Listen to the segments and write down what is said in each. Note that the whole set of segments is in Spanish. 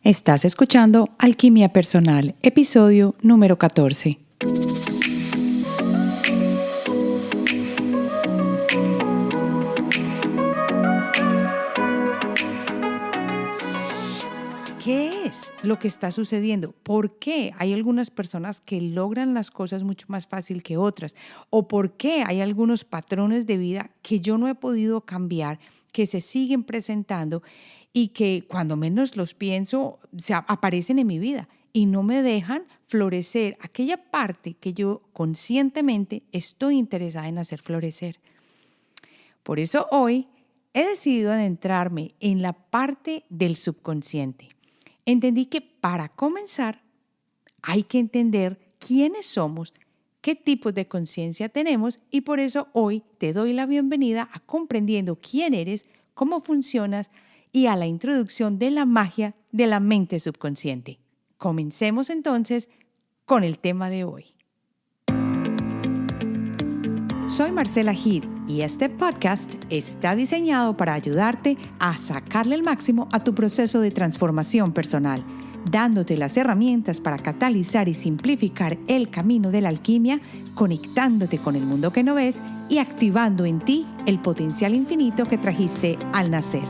Estás escuchando Alquimia Personal, episodio número 14. ¿Qué es lo que está sucediendo? ¿Por qué hay algunas personas que logran las cosas mucho más fácil que otras? ¿O por qué hay algunos patrones de vida que yo no he podido cambiar, que se siguen presentando y que cuando menos los pienso aparecen en mi vida y no me dejan florecer aquella parte que yo conscientemente estoy interesada en hacer florecer? Por eso hoy he decidido adentrarme en la parte del subconsciente. Entendí que para comenzar hay que entender quiénes somos, qué tipos de conciencia tenemos y por eso hoy te doy la bienvenida a comprendiendo quién eres, cómo funcionas y a la introducción de la magia de la mente subconsciente. Comencemos entonces con el tema de hoy. Soy Marcela Gil y este podcast está diseñado para ayudarte a sacarle el máximo a tu proceso de transformación personal, dándote las herramientas para catalizar y simplificar el camino de la alquimia, conectándote con el mundo que no ves y activando en ti el potencial infinito que trajiste al nacer.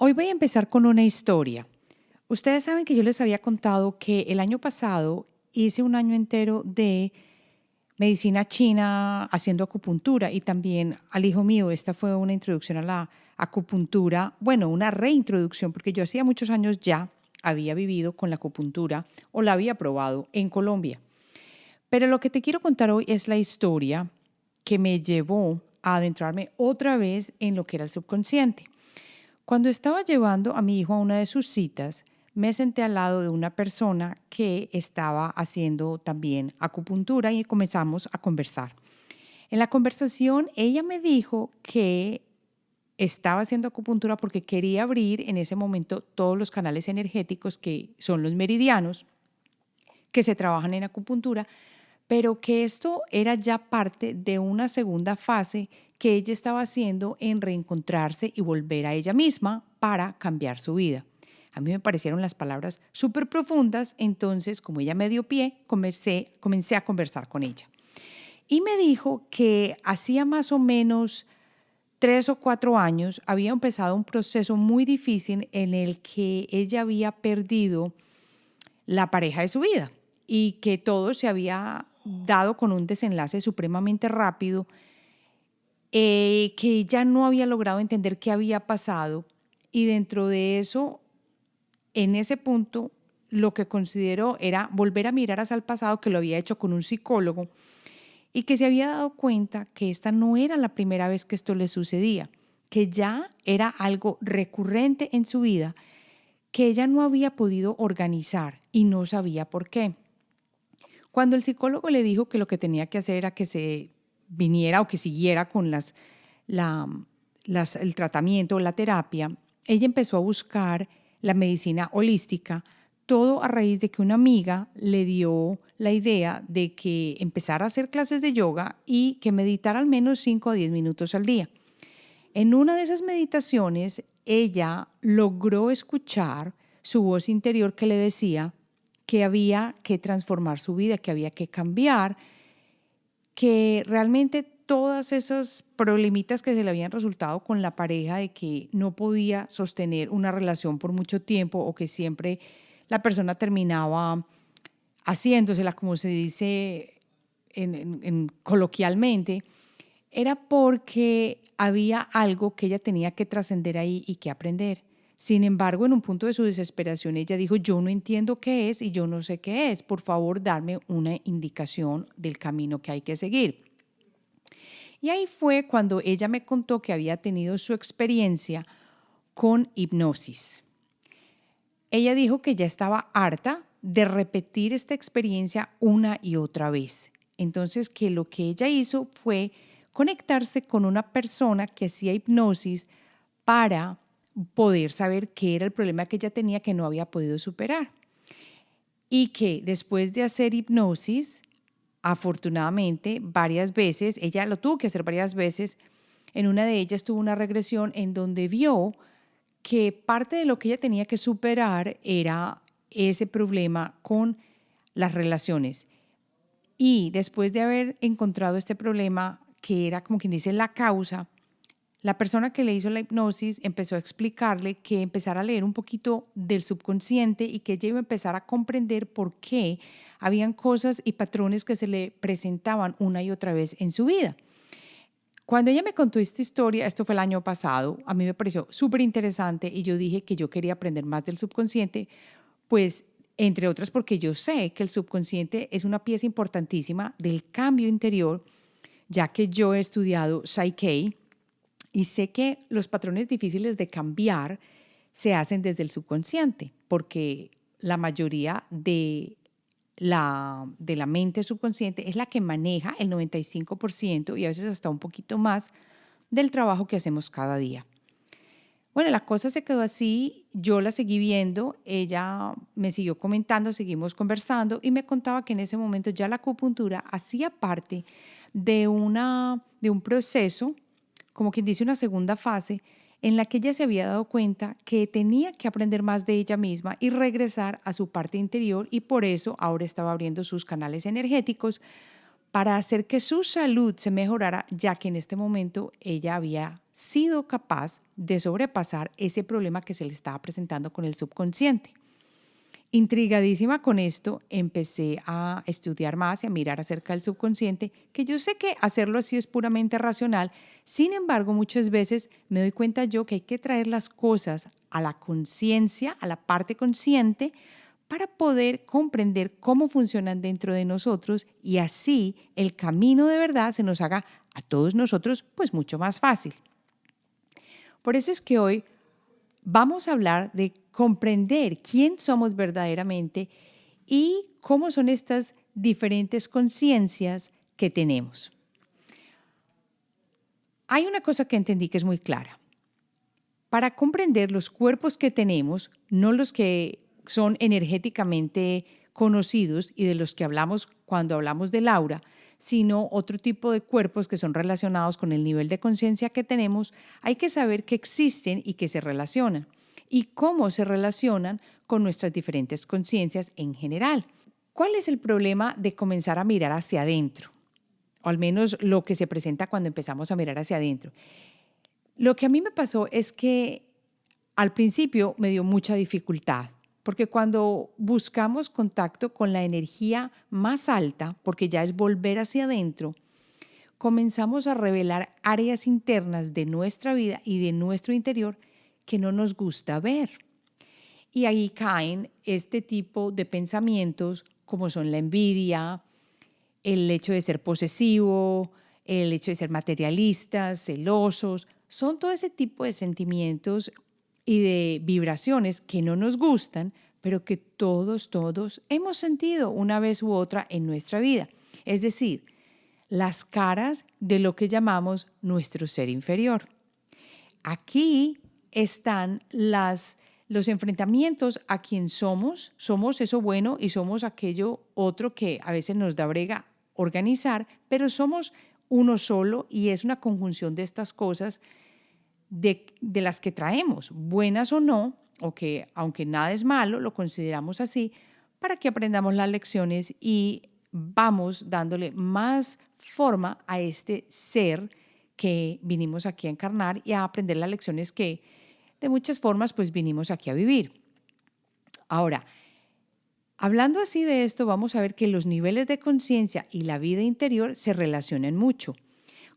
Hoy voy a empezar con una historia. Ustedes saben que yo les había contado que el año pasado hice un año entero de medicina china haciendo acupuntura y también al hijo mío. Esta fue una introducción a la acupuntura, bueno, una reintroducción, porque yo hacía muchos años ya había vivido con la acupuntura o la había probado en Colombia. Pero lo que te quiero contar hoy es la historia que me llevó a adentrarme otra vez en lo que era el subconsciente. Cuando estaba llevando a mi hijo a una de sus citas, me senté al lado de una persona que estaba haciendo también acupuntura y comenzamos a conversar. En la conversación, ella me dijo que estaba haciendo acupuntura porque quería abrir en ese momento todos los canales energéticos que son los meridianos que se trabajan en acupuntura, pero que esto era ya parte de una segunda fase que ella estaba haciendo en reencontrarse y volver a ella misma para cambiar su vida. A mí me parecieron las palabras súper profundas, entonces como ella me dio pie, comencé a conversar con ella. Y me dijo que hacía más o menos 3 o 4 años había empezado un proceso muy difícil en el que ella había perdido la pareja de su vida y que todo se había dado con un desenlace supremamente rápido, que ella no había logrado entender qué había pasado y dentro de eso, en ese punto, lo que consideró era volver a mirar hacia el pasado, que lo había hecho con un psicólogo y que se había dado cuenta que esta no era la primera vez que esto le sucedía, que ya era algo recurrente en su vida, que ella no había podido organizar y no sabía por qué. Cuando el psicólogo le dijo que lo que tenía que hacer era que se viniera o que siguiera con el tratamiento, la terapia, ella empezó a buscar la medicina holística, todo a raíz de que una amiga le dio la idea de que empezara a hacer clases de yoga y que meditara al menos 5 a 10 minutos al día. En una de esas meditaciones, ella logró escuchar su voz interior que le decía que había que transformar su vida, que había que cambiar, que realmente todas esas problemitas que se le habían resultado con la pareja de que no podía sostener una relación por mucho tiempo o que siempre la persona terminaba haciéndosela, como se dice coloquialmente, era porque había algo que ella tenía que trascender ahí y que aprender. Sin embargo, en un punto de su desesperación, ella dijo, yo no entiendo qué es y yo no sé qué es. Por favor, darme una indicación del camino que hay que seguir. Y ahí fue cuando ella me contó que había tenido su experiencia con hipnosis. Ella dijo que ya estaba harta de repetir esta experiencia una y otra vez. Entonces, que lo que ella hizo fue conectarse con una persona que hacía hipnosis para poder saber qué era el problema que ella tenía que no había podido superar. Y que después de hacer hipnosis, afortunadamente, varias veces, ella lo tuvo que hacer varias veces, en una de ellas tuvo una regresión en donde vio que parte de lo que ella tenía que superar era ese problema con las relaciones. Y después de haber encontrado este problema, que era como quien dice la causa, la persona que le hizo la hipnosis empezó a explicarle que empezara a leer un poquito del subconsciente y que ella iba a empezar a comprender por qué habían cosas y patrones que se le presentaban una y otra vez en su vida. Cuando ella me contó esta historia, esto fue el año pasado, a mí me pareció súper interesante y yo dije que yo quería aprender más del subconsciente, pues entre otras porque yo sé que el subconsciente es una pieza importantísima del cambio interior, ya que yo he estudiado Psyche y sé que los patrones difíciles de cambiar se hacen desde el subconsciente, porque la mayoría de la mente subconsciente es la que maneja el 95% y a veces hasta un poquito más del trabajo que hacemos cada día. Bueno, la cosa se quedó así, yo la seguí viendo, ella me siguió comentando, seguimos conversando y me contaba que en ese momento ya la acupuntura hacía parte de un proceso, como quien dice una segunda fase, en la que ella se había dado cuenta que tenía que aprender más de ella misma y regresar a su parte interior y por eso ahora estaba abriendo sus canales energéticos para hacer que su salud se mejorara, ya que en este momento ella había sido capaz de sobrepasar ese problema que se le estaba presentando con el subconsciente. Intrigadísima con esto, empecé a estudiar más y a mirar acerca del subconsciente, que yo sé que hacerlo así es puramente racional. Sin embargo, muchas veces me doy cuenta yo que hay que traer las cosas a la conciencia, a la parte consciente, para poder comprender cómo funcionan dentro de nosotros y así el camino de verdad se nos haga a todos nosotros pues mucho más fácil. Por eso es que hoy vamos a hablar de comprender quién somos verdaderamente y cómo son estas diferentes conciencias que tenemos. Hay una cosa que entendí que es muy clara. Para comprender los cuerpos que tenemos, no los que son energéticamente conocidos y de los que hablamos cuando hablamos del aura, sino otro tipo de cuerpos que son relacionados con el nivel de conciencia que tenemos, hay que saber que existen y que se relacionan y cómo se relacionan con nuestras diferentes conciencias en general. ¿Cuál es el problema de comenzar a mirar hacia adentro? O al menos lo que se presenta cuando empezamos a mirar hacia adentro. Lo que a mí me pasó es que al principio me dio mucha dificultad, porque cuando buscamos contacto con la energía más alta, porque ya es volver hacia adentro, comenzamos a revelar áreas internas de nuestra vida y de nuestro interior que no nos gusta ver. Y ahí caen este tipo de pensamientos como son la envidia, el hecho de ser posesivo, el hecho de ser materialistas, celosos, son todo ese tipo de sentimientos y de vibraciones que no nos gustan, pero que todos hemos sentido una vez u otra en nuestra vida. Es decir, las caras de lo que llamamos nuestro ser inferior. Aquí están los enfrentamientos a quien somos eso bueno y somos aquello otro que a veces nos da brega organizar, pero somos uno solo y es una conjunción de estas cosas de las que traemos, buenas o no, o que aunque nada es malo, lo consideramos así, para que aprendamos las lecciones y vamos dándole más forma a este ser que vinimos aquí a encarnar y a aprender las lecciones que de muchas formas pues vinimos aquí a vivir. Ahora, hablando así de esto, vamos a ver que los niveles de conciencia y la vida interior se relacionan mucho.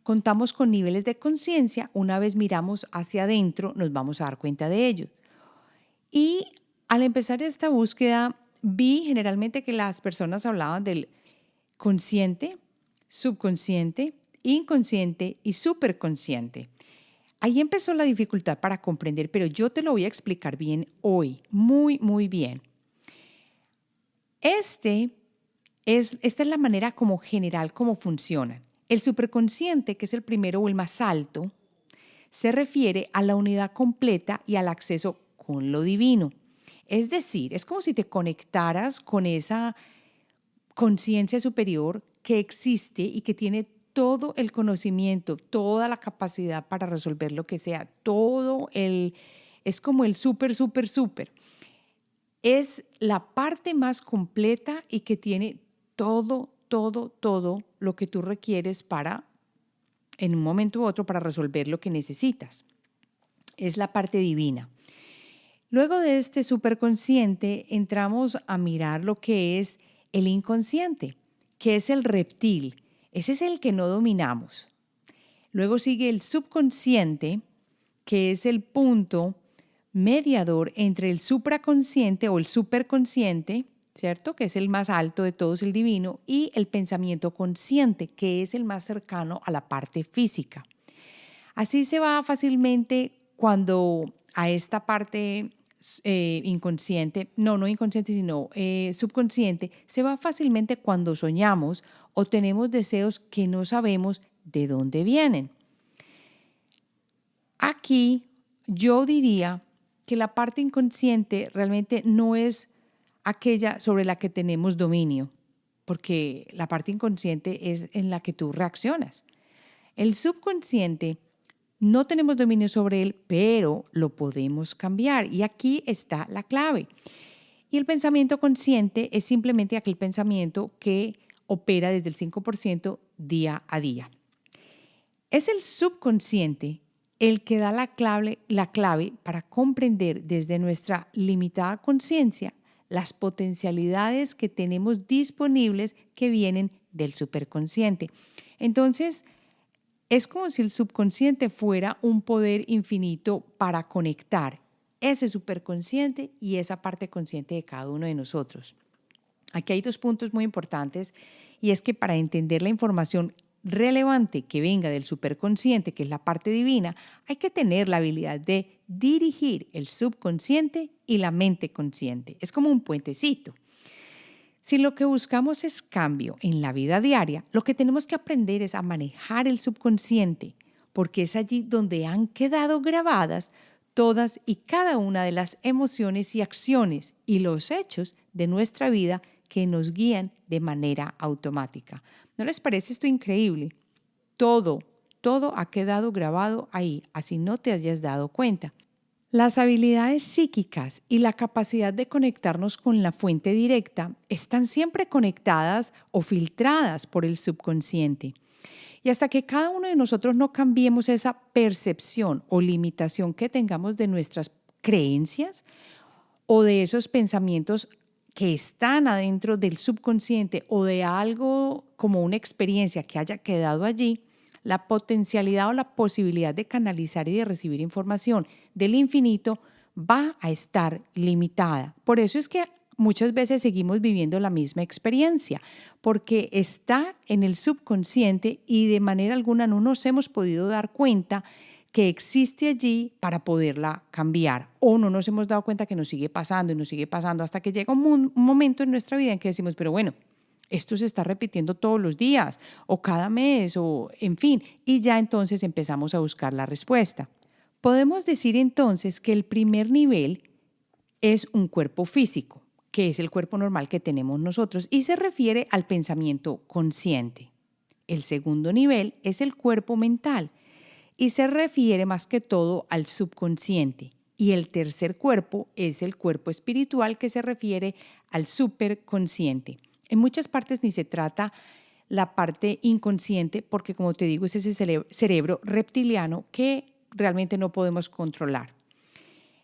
Contamos con niveles de conciencia, una vez miramos hacia adentro nos vamos a dar cuenta de ellos. Y al empezar esta búsqueda, vi generalmente que las personas hablaban del consciente, subconsciente, inconsciente y superconsciente. Ahí empezó la dificultad para comprender, pero yo te lo voy a explicar bien hoy, muy bien. Esta es la manera como general como funcionan. El superconsciente, que es el primero o el más alto, se refiere a la unidad completa y al acceso con lo divino. Es decir, es como si te conectaras con esa conciencia superior que existe y que tiene todo el conocimiento, toda la capacidad para resolver lo que sea, todo es como el súper, súper, súper. Es la parte más completa y que tiene todo lo que tú requieres para, en un momento u otro, para resolver lo que necesitas. Es la parte divina. Luego de este superconsciente entramos a mirar lo que es el inconsciente, que es el reptil. Ese es el que no dominamos. Luego sigue el subconsciente, que es el punto mediador entre el supraconsciente o el superconsciente, ¿cierto? Que es el más alto de todos, el divino, y el pensamiento consciente, que es el más cercano a la parte física. Así se va fácilmente cuando a esta parte inconsciente, no inconsciente, sino subconsciente, se va fácilmente cuando soñamos o tenemos deseos que no sabemos de dónde vienen. Aquí yo diría que la parte inconsciente realmente no es aquella sobre la que tenemos dominio, porque la parte inconsciente es en la que tú reaccionas. El subconsciente no tenemos dominio sobre él, pero lo podemos cambiar y aquí está la clave. Y el pensamiento consciente es simplemente aquel pensamiento que opera desde el 5% día a día. Es el subconsciente el que da la clave para comprender desde nuestra limitada conciencia las potencialidades que tenemos disponibles que vienen del superconsciente. Entonces, es como si el subconsciente fuera un poder infinito para conectar ese superconsciente y esa parte consciente de cada uno de nosotros. Aquí hay dos puntos muy importantes y es que para entender la información relevante que venga del superconsciente, que es la parte divina, hay que tener la habilidad de dirigir el subconsciente y la mente consciente. Es como un puentecito. Si lo que buscamos es cambio en la vida diaria, lo que tenemos que aprender es a manejar el subconsciente, porque es allí donde han quedado grabadas todas y cada una de las emociones y acciones y los hechos de nuestra vida que nos guían de manera automática. ¿No les parece esto increíble? Todo ha quedado grabado ahí, así no te hayas dado cuenta. Las habilidades psíquicas y la capacidad de conectarnos con la fuente directa están siempre conectadas o filtradas por el subconsciente. Y hasta que cada uno de nosotros no cambiemos esa percepción o limitación que tengamos de nuestras creencias o de esos pensamientos que están adentro del subconsciente o de algo como una experiencia que haya quedado allí, la potencialidad o la posibilidad de canalizar y de recibir información del infinito va a estar limitada. Por eso es que muchas veces seguimos viviendo la misma experiencia, porque está en el subconsciente y de manera alguna no nos hemos podido dar cuenta que existe allí para poderla cambiar, o no nos hemos dado cuenta que nos sigue pasando y nos sigue pasando hasta que llega un momento en nuestra vida en que decimos, pero bueno, esto se está repitiendo todos los días o cada mes o en fin, y ya entonces empezamos a buscar la respuesta. Podemos decir entonces que el primer nivel es un cuerpo físico, que es el cuerpo normal que tenemos nosotros y se refiere al pensamiento consciente. El segundo nivel es el cuerpo mental y se refiere más que todo al subconsciente. Y el tercer cuerpo es el cuerpo espiritual que se refiere al superconsciente. En muchas partes ni se trata la parte inconsciente porque, como te digo, es ese cerebro reptiliano que realmente no podemos controlar.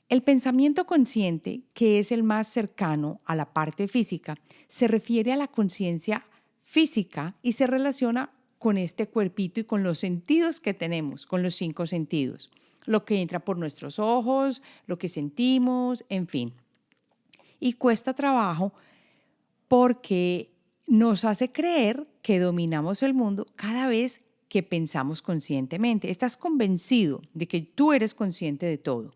El pensamiento consciente, que es el más cercano a la parte física, se refiere a la conciencia física y se relaciona con este cuerpito y con los sentidos que tenemos, con los 5 sentidos. Lo que entra por nuestros ojos, lo que sentimos, en fin. Y cuesta trabajo porque nos hace creer que dominamos el mundo cada vez que pensamos conscientemente. Estás convencido de que tú eres consciente de todo,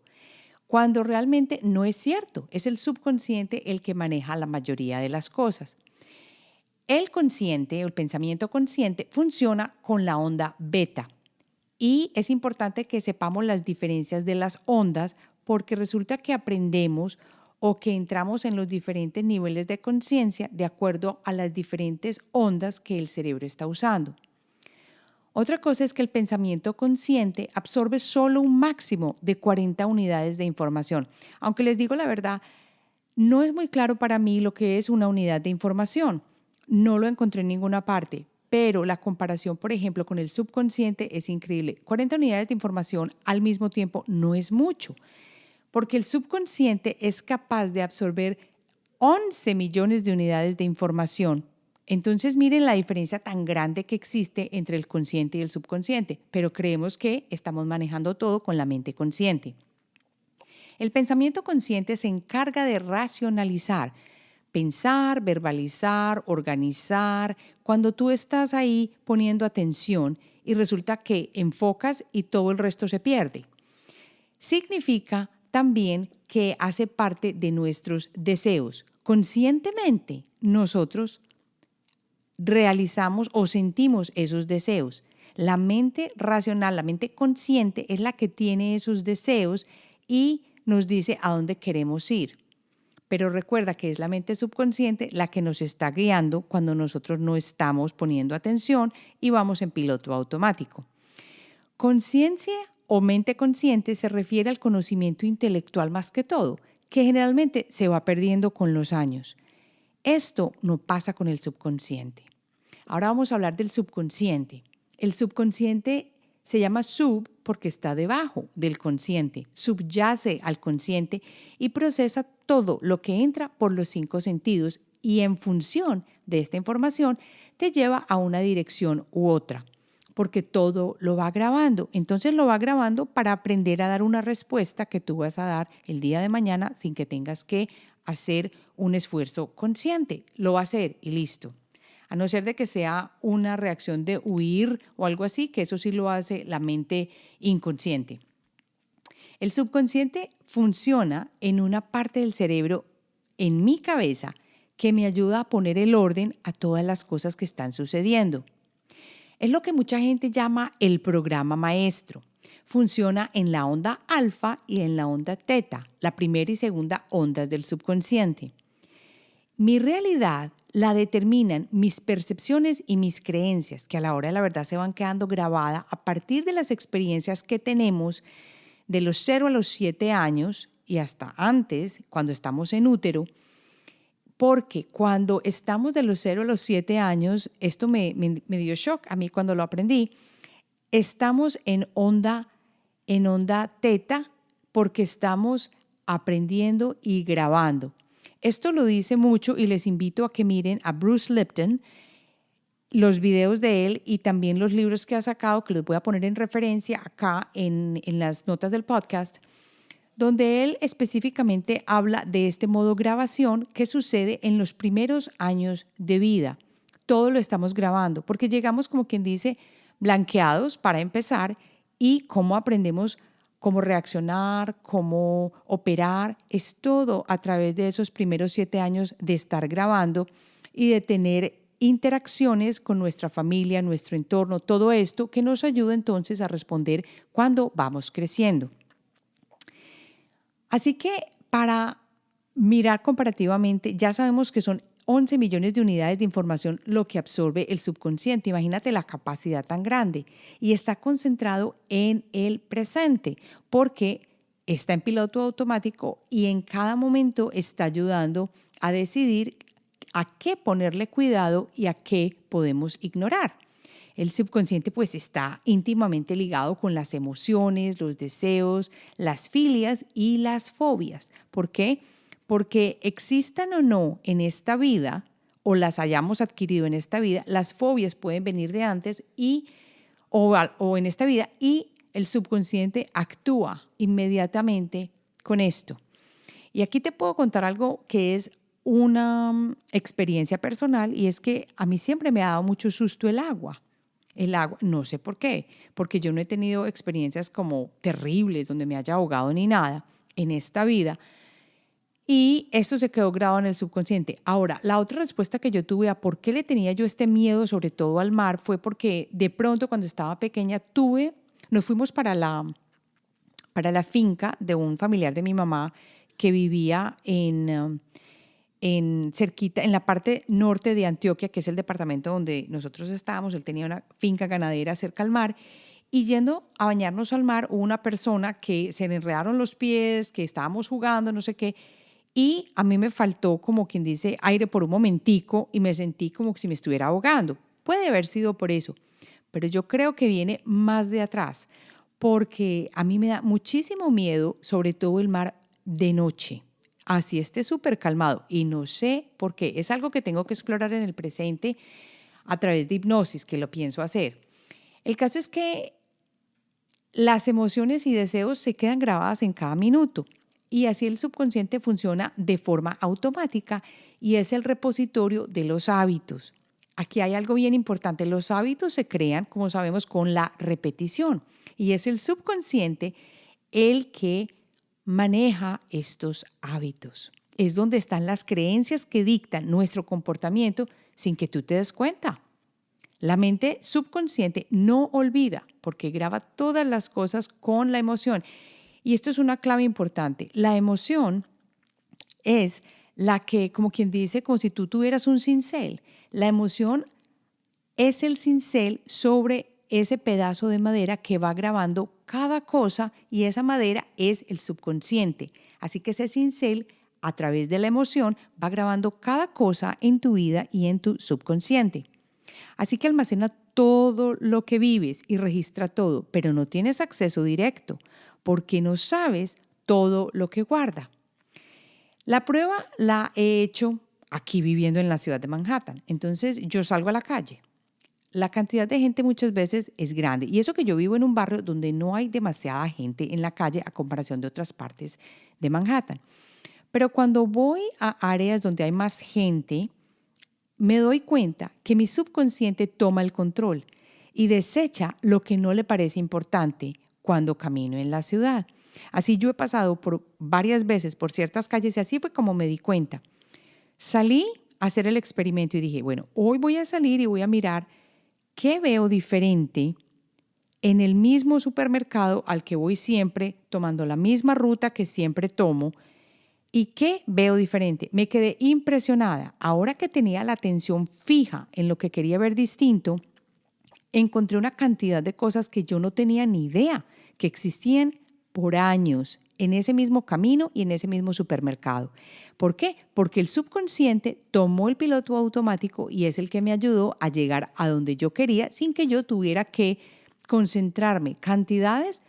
cuando realmente no es cierto. Es el subconsciente el que maneja la mayoría de las cosas. El consciente, el pensamiento consciente, funciona con la onda beta. Y es importante que sepamos las diferencias de las ondas porque resulta que aprendemos o que entramos en los diferentes niveles de conciencia de acuerdo a las diferentes ondas que el cerebro está usando. Otra cosa es que el pensamiento consciente absorbe solo un máximo de 40 unidades de información. Aunque les digo la verdad, no es muy claro para mí lo que es una unidad de información. No lo encontré en ninguna parte, pero la comparación, por ejemplo, con el subconsciente es increíble. 40 unidades de información al mismo tiempo no es mucho, porque el subconsciente es capaz de absorber 11 millones de unidades de información. Entonces miren la diferencia tan grande que existe entre el consciente y el subconsciente, pero creemos que estamos manejando todo con la mente consciente. El pensamiento consciente se encarga de racionalizar, pensar, verbalizar, organizar, cuando tú estás ahí poniendo atención y resulta que enfocas y todo el resto se pierde. Significa también que hace parte de nuestros deseos. Conscientemente nosotros realizamos o sentimos esos deseos. La mente racional, la mente consciente es la que tiene esos deseos y nos dice a dónde queremos ir. Pero recuerda que es la mente subconsciente la que nos está guiando cuando nosotros no estamos poniendo atención y vamos en piloto automático. Conciencia o mente consciente se refiere al conocimiento intelectual más que todo, que generalmente se va perdiendo con los años. Esto no pasa con el subconsciente. Ahora vamos a hablar del subconsciente. El subconsciente se llama sub porque está debajo del consciente, subyace al consciente y procesa todo lo que entra por los 5 sentidos y en función de esta información te lleva a una dirección u otra, porque todo lo va grabando. Entonces lo va grabando para aprender a dar una respuesta que tú vas a dar el día de mañana sin que tengas que hacer un esfuerzo consciente. Lo va a hacer y listo. A no ser de que sea una reacción de huir o algo así, que eso sí lo hace la mente inconsciente. El subconsciente funciona en una parte del cerebro, en mi cabeza, que me ayuda a poner el orden a todas las cosas que están sucediendo. Es lo que mucha gente llama el programa maestro. Funciona en la onda alfa y en la onda teta, la primera y segunda ondas del subconsciente. Mi realidad la determinan mis percepciones y mis creencias, que a la hora de la verdad se van quedando grabadas a partir de las experiencias que tenemos de los 0 a los 7 años y hasta antes, cuando estamos en útero, porque cuando estamos de los 0 a los 7 años, esto me dio shock a mí cuando lo aprendí, estamos en onda teta porque estamos aprendiendo y grabando. Esto lo dice mucho y les invito a que miren a Bruce Lipton, los videos de él y también los libros que ha sacado, que los voy a poner en referencia acá en las notas del podcast, donde él específicamente habla de este modo grabación que sucede en los primeros años de vida. Todo lo estamos grabando porque llegamos, como quien dice, blanqueados para empezar y cómo aprendemos cómo reaccionar, cómo operar, es todo a través de esos primeros 7 años de estar grabando y de tener interacciones con nuestra familia, nuestro entorno, todo esto que nos ayuda entonces a responder cuando vamos creciendo. Así que para mirar comparativamente, ya sabemos que son 11 millones de unidades de información lo que absorbe el subconsciente. Imagínate la capacidad tan grande. Y está concentrado en el presente porque está en piloto automático y en cada momento está ayudando a decidir a qué ponerle cuidado y a qué podemos ignorar. El subconsciente pues está íntimamente ligado con las emociones, los deseos, las filias y las fobias. ¿Por qué? Porque existan o no en esta vida o las hayamos adquirido en esta vida, las fobias pueden venir de antes o en esta vida y el subconsciente actúa inmediatamente con esto. Y aquí te puedo contar algo que es una experiencia personal y es que a mí siempre me ha dado mucho susto el agua. El agua, no sé por qué, porque yo no he tenido experiencias como terribles donde me haya ahogado ni nada en esta vida. Y esto se quedó grabado en el subconsciente. Ahora, la otra respuesta que yo tuve a por qué le tenía yo este miedo, sobre todo al mar, fue porque de pronto cuando estaba pequeña nos fuimos para la finca de un familiar de mi mamá que vivía cerquita, en la parte norte de Antioquia, que es el departamento donde nosotros estábamos. Él tenía una finca ganadera cerca al mar. Y yendo a bañarnos al mar, hubo una persona que se le enredaron los pies, que estábamos jugando, no sé qué, y a mí me faltó, como quien dice, aire por un momentico y me sentí como si me estuviera ahogando. Puede haber sido por eso, pero yo creo que viene más de atrás, porque a mí me da muchísimo miedo, sobre todo el mar de noche. Así esté súper calmado y no sé por qué. Es algo que tengo que explorar en el presente a través de hipnosis, que lo pienso hacer. El caso es que las emociones y deseos se quedan grabadas en cada minuto y así el subconsciente funciona de forma automática y es el repositorio de los hábitos. Aquí hay algo bien importante. Los hábitos se crean, como sabemos, con la repetición y es el subconsciente el que maneja estos hábitos. Es donde están las creencias que dictan nuestro comportamiento sin que tú te des cuenta. La mente subconsciente no olvida porque graba todas las cosas con la emoción. Y esto es una clave importante. La emoción es la que, como quien dice, como si tú tuvieras un cincel. La emoción es el cincel sobre ese pedazo de madera que va grabando cada cosa y esa madera es el subconsciente. Así que ese cincel, a través de la emoción, va grabando cada cosa en tu vida y en tu subconsciente. Así que almacena todo lo que vives y registra todo, pero no tienes acceso directo porque no sabes todo lo que guarda. La prueba la he hecho aquí viviendo en la ciudad de Manhattan. Entonces yo salgo a la calle. La cantidad de gente muchas veces es grande y eso que yo vivo en un barrio donde no hay demasiada gente en la calle a comparación de otras partes de Manhattan. Pero cuando voy a áreas donde hay más gente, me doy cuenta que mi subconsciente toma el control y desecha lo que no le parece importante cuando camino en la ciudad. Así yo he pasado por varias veces por ciertas calles y así fue como me di cuenta. Salí a hacer el experimento y dije, bueno, hoy voy a salir y voy a mirar qué veo diferente en el mismo supermercado al que voy siempre, tomando la misma ruta que siempre tomo. ¿Y qué veo diferente? Me quedé impresionada. Ahora que tenía la atención fija en lo que quería ver distinto, encontré una cantidad de cosas que yo no tenía ni idea que existían por años en ese mismo camino y en ese mismo supermercado. ¿Por qué? Porque el subconsciente tomó el piloto automático y es el que me ayudó a llegar a donde yo quería sin que yo tuviera que concentrarme cantidades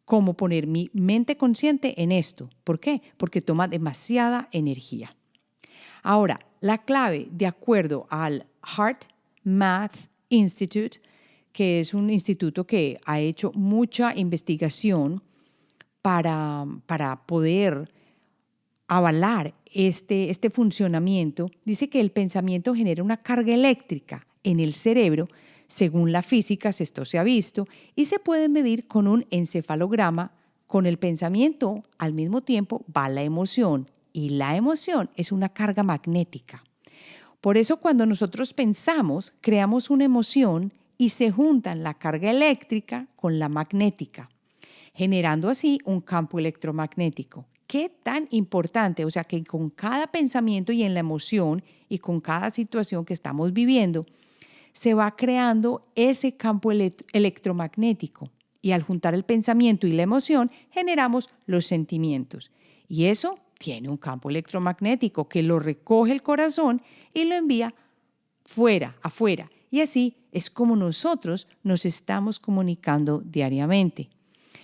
como poner mi mente consciente en esto. ¿Por qué? Porque toma demasiada energía. Ahora, la clave, de acuerdo al Heart Math Institute, que es un instituto que ha hecho mucha investigación para poder avalar este funcionamiento, dice que el pensamiento genera una carga eléctrica en el cerebro. Según la física, esto se ha visto y se puede medir con un encefalograma. Con el pensamiento, al mismo tiempo, va la emoción y la emoción es una carga magnética. Por eso cuando nosotros pensamos, creamos una emoción y se juntan la carga eléctrica con la magnética, generando así un campo electromagnético. ¿Qué tan importante? O sea, que con cada pensamiento y en la emoción y con cada situación que estamos viviendo, se va creando ese campo electromagnético. Y al juntar el pensamiento y la emoción, generamos los sentimientos. Y eso tiene un campo electromagnético que lo recoge el corazón y lo envía fuera, afuera. Y así es como nosotros nos estamos comunicando diariamente.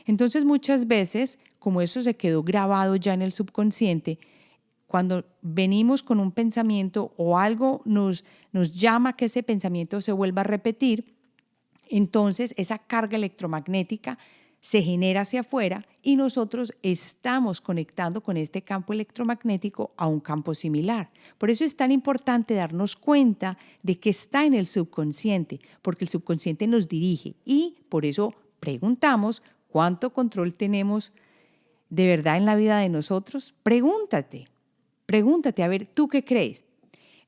Entonces muchas veces, como eso se quedó grabado ya en el subconsciente, cuando venimos con un pensamiento o algo nos llama a que ese pensamiento se vuelva a repetir, entonces esa carga electromagnética se genera hacia afuera y nosotros estamos conectando con este campo electromagnético a un campo similar. Por eso es tan importante darnos cuenta de que está en el subconsciente, porque el subconsciente nos dirige y por eso preguntamos cuánto control tenemos de verdad en la vida de nosotros. Pregúntate, a ver, ¿tú qué crees?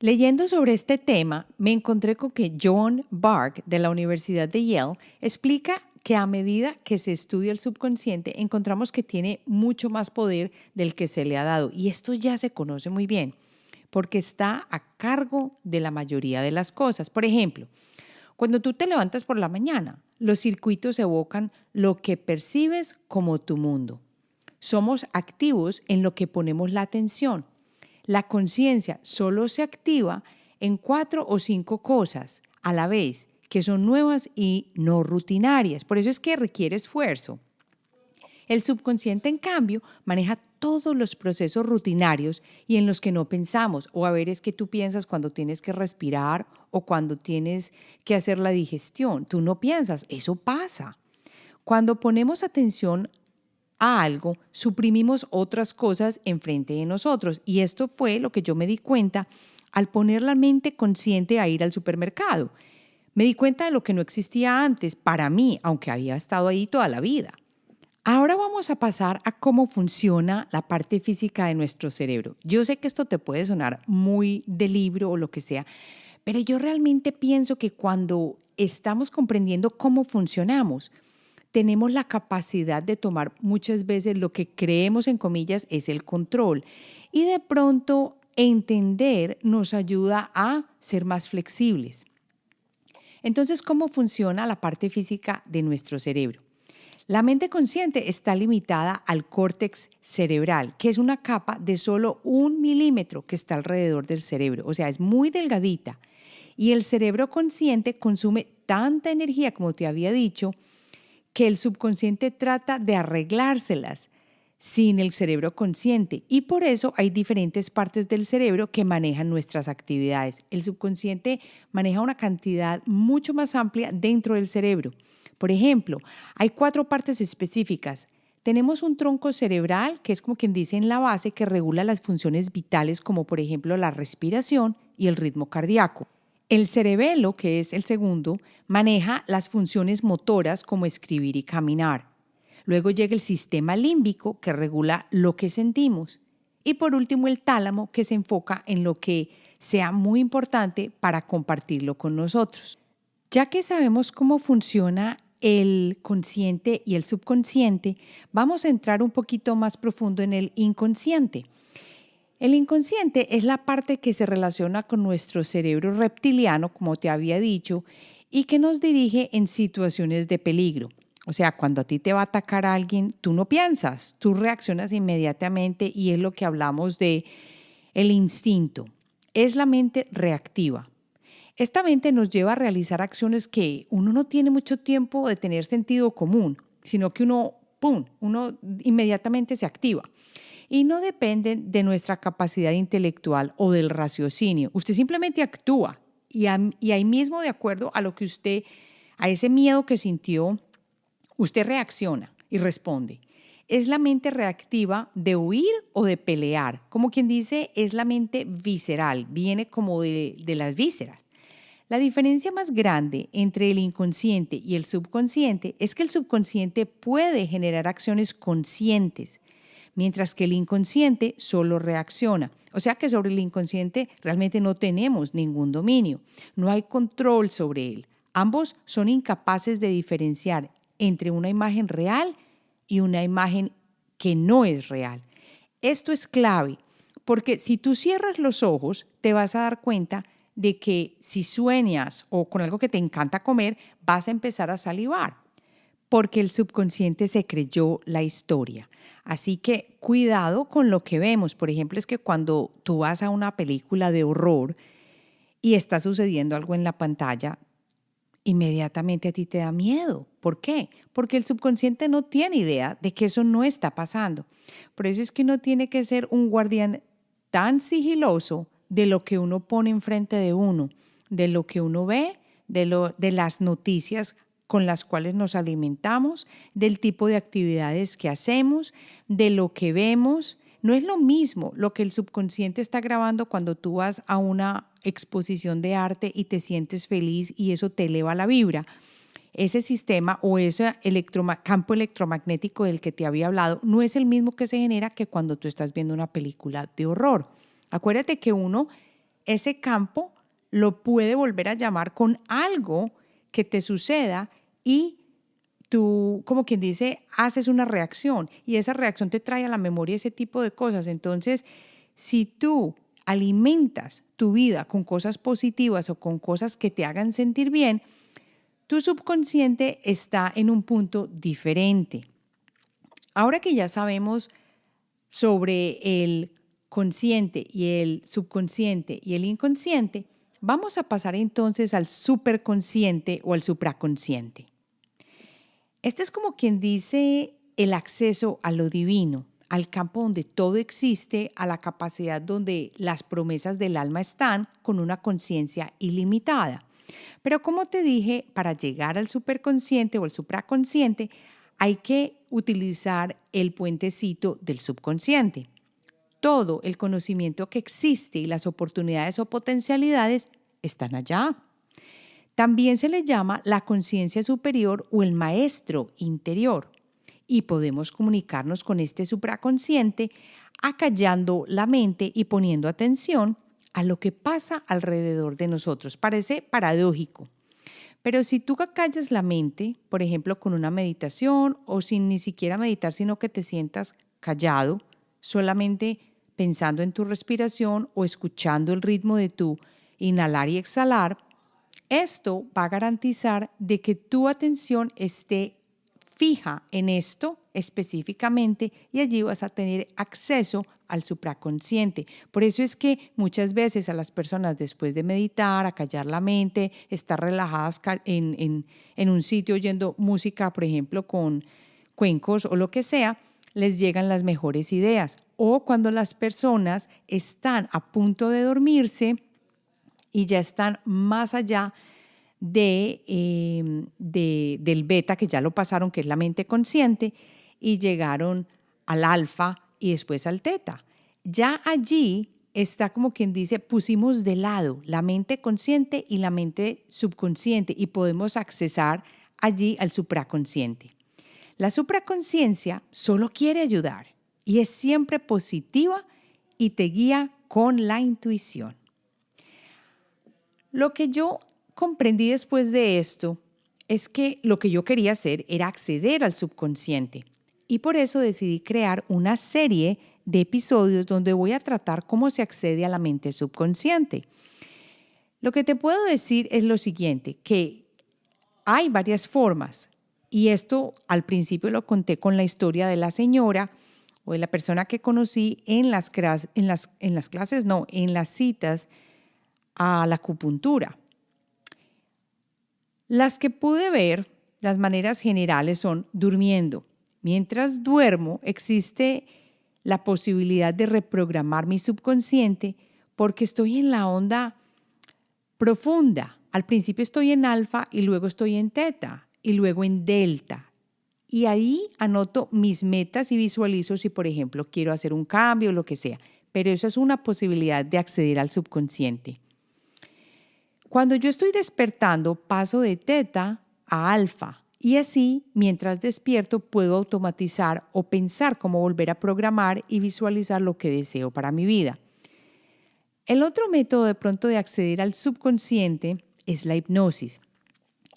Leyendo sobre este tema, me encontré con que John Bark de la Universidad de Yale explica que a medida que se estudia el subconsciente, encontramos que tiene mucho más poder del que se le ha dado. Y esto ya se conoce muy bien. porque está a cargo de la mayoría de las cosas. Por ejemplo, cuando tú te levantas por la mañana, los circuitos evocan lo que percibes como tu mundo. Somos activos en lo que ponemos la atención. La conciencia solo se activa en 4 o 5 cosas a la vez, que son nuevas y no rutinarias. Por eso es que requiere esfuerzo. El subconsciente, en cambio, maneja todos los procesos rutinarios y en los que no pensamos. O a ver, es que tú piensas cuando tienes que respirar o cuando tienes que hacer la digestión. Tú no piensas, eso pasa. Cuando ponemos atención a algo, suprimimos otras cosas enfrente de nosotros. Y esto fue lo que yo me di cuenta al poner la mente consciente a ir al supermercado. Me di cuenta de lo que no existía antes para mí, aunque había estado ahí toda la vida. Ahora vamos a pasar a cómo funciona la parte física de nuestro cerebro. Yo sé que esto te puede sonar muy de libro o lo que sea, pero yo realmente pienso que cuando estamos comprendiendo cómo funcionamos, tenemos la capacidad de tomar muchas veces lo que creemos, en comillas, es el control. Y de pronto entender nos ayuda a ser más flexibles. Entonces, ¿cómo funciona la parte física de nuestro cerebro? La mente consciente está limitada al córtex cerebral, que es una capa de solo 1 milímetro que está alrededor del cerebro, o sea, es muy delgadita. Y el cerebro consciente consume tanta energía, como te había dicho, que el subconsciente trata de arreglárselas sin el cerebro consciente. Y por eso hay diferentes partes del cerebro que manejan nuestras actividades. El subconsciente maneja una cantidad mucho más amplia dentro del cerebro. Por ejemplo, hay 4 partes específicas. Tenemos un tronco cerebral, que es como quien dice en la base, que regula las funciones vitales como por ejemplo la respiración y el ritmo cardíaco. El cerebelo, que es el segundo, maneja las funciones motoras como escribir y caminar. Luego llega el sistema límbico, que regula lo que sentimos. Y por último el tálamo, que se enfoca en lo que sea muy importante para compartirlo con nosotros. Ya que sabemos cómo funciona el consciente y el subconsciente, vamos a entrar un poquito más profundo en el inconsciente. El inconsciente es la parte que se relaciona con nuestro cerebro reptiliano, como te había dicho, y que nos dirige en situaciones de peligro. O sea, cuando a ti te va a atacar alguien, tú no piensas, tú reaccionas inmediatamente y es lo que hablamos de el instinto. Es la mente reactiva. Esta mente nos lleva a realizar acciones que uno no tiene mucho tiempo de tener sentido común, sino que uno, ¡pum!, uno inmediatamente se activa. Y no dependen de nuestra capacidad intelectual o del raciocinio. Usted simplemente actúa y ahí mismo, de acuerdo a lo que usted, a ese miedo que sintió, usted reacciona y responde. Es la mente reactiva de huir o de pelear. Como quien dice, es la mente visceral, viene como de las vísceras. La diferencia más grande entre el inconsciente y el subconsciente es que el subconsciente puede generar acciones conscientes, mientras que el inconsciente solo reacciona. O sea que sobre el inconsciente realmente no tenemos ningún dominio, no hay control sobre él. Ambos son incapaces de diferenciar entre una imagen real y una imagen que no es real. Esto es clave, porque si tú cierras los ojos, te vas a dar cuenta de que si sueñas o con algo que te encanta comer, vas a empezar a salivar, porque el subconsciente se creyó la historia. Así que cuidado con lo que vemos. Por ejemplo, es que cuando tú vas a una película de horror y está sucediendo algo en la pantalla, inmediatamente a ti te da miedo. ¿Por qué? Porque el subconsciente no tiene idea de que eso no está pasando. Por eso es que uno tiene que ser un guardián tan sigiloso de lo que uno pone enfrente de uno, de lo que uno ve, de las noticias con las cuales nos alimentamos, del tipo de actividades que hacemos, de lo que vemos. No es lo mismo lo que el subconsciente está grabando cuando tú vas a una exposición de arte y te sientes feliz y eso te eleva la vibra. Ese sistema o ese campo electromagnético del que te había hablado no es el mismo que se genera que cuando tú estás viendo una película de horror. Acuérdate que uno, ese campo lo puede volver a llamar con algo que te suceda y tú, como quien dice, haces una reacción y esa reacción te trae a la memoria ese tipo de cosas. Entonces, si tú alimentas tu vida con cosas positivas o con cosas que te hagan sentir bien, tu subconsciente está en un punto diferente. Ahora que ya sabemos sobre el consciente y el subconsciente y el inconsciente, vamos a pasar entonces al superconsciente o al supraconsciente. Este es como quien dice el acceso a lo divino, al campo donde todo existe, a la capacidad donde las promesas del alma están con una conciencia ilimitada. Pero como te dije, para llegar al superconsciente o al supraconsciente, hay que utilizar el puentecito del subconsciente. Todo el conocimiento que existe y las oportunidades o potencialidades están allá. También se le llama la conciencia superior o el maestro interior. Y podemos comunicarnos con este supraconsciente acallando la mente y poniendo atención a lo que pasa alrededor de nosotros. Parece paradójico, pero si tú acallas la mente, por ejemplo, con una meditación o sin ni siquiera meditar, sino que te sientas callado, solamente pensando en tu respiración o escuchando el ritmo de tu inhalar y exhalar, esto va a garantizar de que tu atención esté fija en esto específicamente y allí vas a tener acceso al supraconsciente. Por eso es que muchas veces a las personas después de meditar, acallar la mente, estar relajadas en un sitio oyendo música, por ejemplo, con cuencos o lo que sea, les llegan las mejores ideas. O cuando las personas están a punto de dormirse y ya están más allá del beta, que ya lo pasaron, que es la mente consciente, y llegaron al alfa y después al teta. Ya allí está como quien dice, pusimos de lado la mente consciente y la mente subconsciente y podemos accesar allí al supraconsciente. La supraconciencia solo quiere ayudar y es siempre positiva y te guía con la intuición. Lo que yo comprendí después de esto es que lo que yo quería hacer era acceder al subconsciente y por eso decidí crear una serie de episodios donde voy a tratar cómo se accede a la mente subconsciente. Lo que te puedo decir es lo siguiente, que hay varias formas y esto al principio lo conté con la historia de la señora o de la persona que conocí en las citas a la acupuntura. Las que pude ver, las maneras generales son durmiendo. Mientras duermo, existe la posibilidad de reprogramar mi subconsciente porque estoy en la onda profunda. Al principio estoy en alfa y luego estoy en teta y luego en delta. Y ahí anoto mis metas y visualizo si, por ejemplo, quiero hacer un cambio o lo que sea. Pero eso es una posibilidad de acceder al subconsciente. Cuando yo estoy despertando, paso de teta a alfa y así, mientras despierto, puedo automatizar o pensar cómo volver a programar y visualizar lo que deseo para mi vida. El otro método de pronto de acceder al subconsciente es la hipnosis.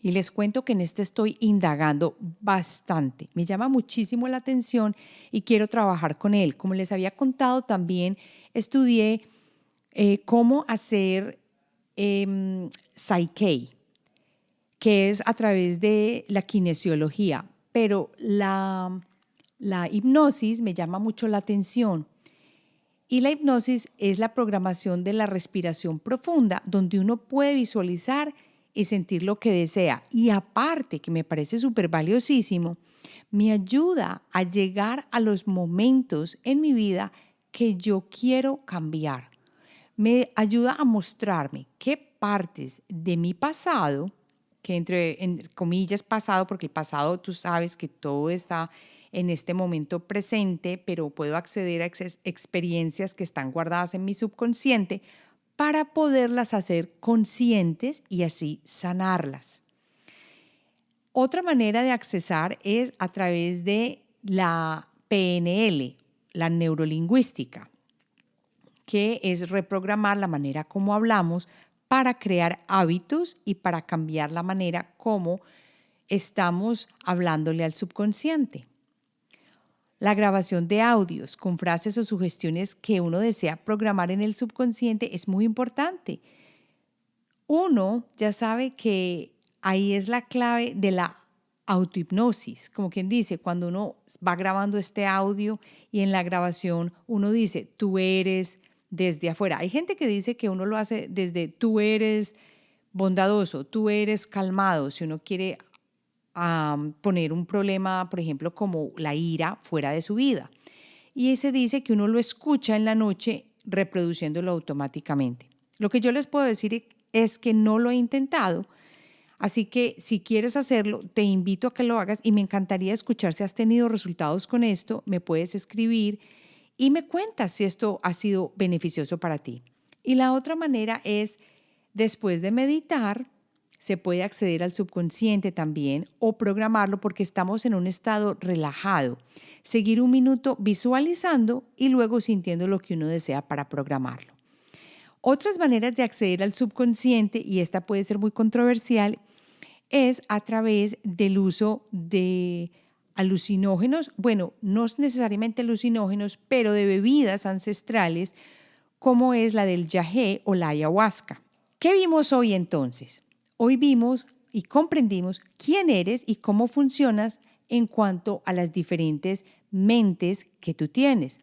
Y les cuento que en este estoy indagando bastante. Me llama muchísimo la atención y quiero trabajar con él. Como les había contado, también estudié cómo hacer Psyche, que es a través de la kinesiología, pero la hipnosis me llama mucho la atención. Y la hipnosis es la programación de la respiración profunda, donde uno puede visualizar y sentir lo que desea. Y aparte, que me parece súper valiosísimo, me ayuda a llegar a los momentos en mi vida que yo quiero cambiar. Me ayuda a mostrarme qué partes de mi pasado, que entre comillas pasado, porque el pasado tú sabes que todo está en este momento presente, pero puedo acceder a experiencias que están guardadas en mi subconsciente para poderlas hacer conscientes y así sanarlas. Otra manera de accesar es a través de la PNL, la neurolingüística, que es reprogramar la manera como hablamos para crear hábitos y para cambiar la manera como estamos hablándole al subconsciente. La grabación de audios con frases o sugestiones que uno desea programar en el subconsciente es muy importante. Uno ya sabe que ahí es la clave de la autohipnosis, como quien dice, cuando uno va grabando este audio y en la grabación uno dice, tú eres desde afuera. Hay gente que dice que uno lo hace desde tú eres bondadoso, tú eres calmado, si uno quiere poner un problema, por ejemplo, como la ira fuera de su vida. Y se dice que uno lo escucha en la noche reproduciéndolo automáticamente. Lo que yo les puedo decir es que no lo he intentado, así que si quieres hacerlo, te invito a que lo hagas y me encantaría escuchar si has tenido resultados con esto, me puedes escribir y me cuentas si esto ha sido beneficioso para ti. Y la otra manera es, después de meditar, se puede acceder al subconsciente también o programarlo porque estamos en un estado relajado. Seguir un minuto visualizando y luego sintiendo lo que uno desea para programarlo. Otras maneras de acceder al subconsciente, y esta puede ser muy controversial, es a través del uso de alucinógenos, bueno, no necesariamente alucinógenos, pero de bebidas ancestrales como es la del yagé o la ayahuasca. ¿Qué vimos hoy entonces? Hoy vimos y comprendimos quién eres y cómo funcionas en cuanto a las diferentes mentes que tú tienes.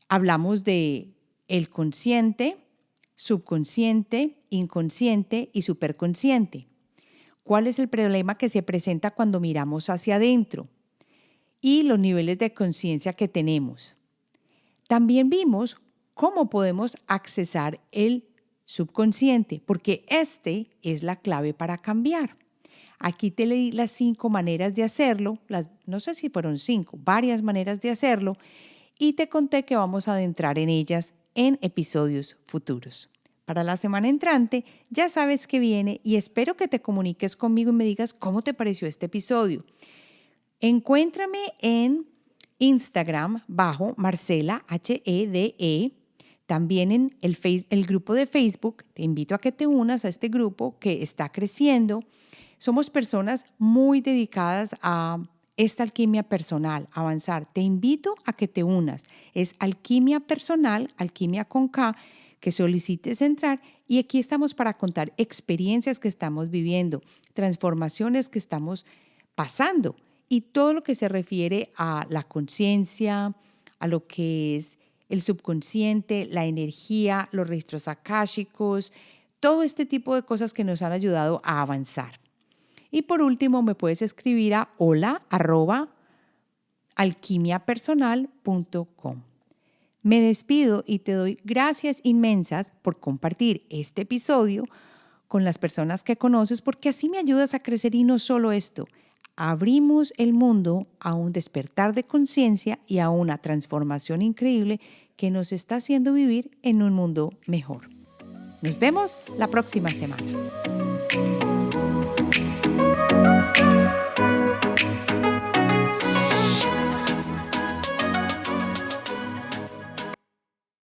Hablamos de el consciente, subconsciente, inconsciente y superconsciente. ¿Cuál es el problema que se presenta cuando miramos hacia adentro? Y los niveles de conciencia que tenemos. También vimos cómo podemos accesar el subconsciente, porque este es la clave para cambiar. Aquí te leí las 5 maneras de hacerlo, no sé si fueron 5, varias maneras de hacerlo, y te conté que vamos a adentrar en ellas en episodios futuros. Para la semana entrante ya sabes que viene y espero que te comuniques conmigo y me digas cómo te pareció este episodio. Encuéntrame en Instagram bajo Marcela Hede, también en el grupo de Facebook. Te invito a que te unas a este grupo que está creciendo. Somos personas muy dedicadas a esta alquimia personal, avanzar. Te invito a que te unas. Es alquimia personal, alquimia con K, que solicites entrar y aquí estamos para contar experiencias que estamos viviendo, transformaciones que estamos pasando y todo lo que se refiere a la conciencia, a lo que es el subconsciente, la energía, los registros akáshicos, todo este tipo de cosas que nos han ayudado a avanzar. Y por último, me puedes escribir a hola@alquimiapersonal.com. Me despido y te doy gracias inmensas por compartir este episodio con las personas que conoces, porque así me ayudas a crecer y no solo esto. Abrimos el mundo a un despertar de conciencia y a una transformación increíble que nos está haciendo vivir en un mundo mejor. Nos vemos la próxima semana.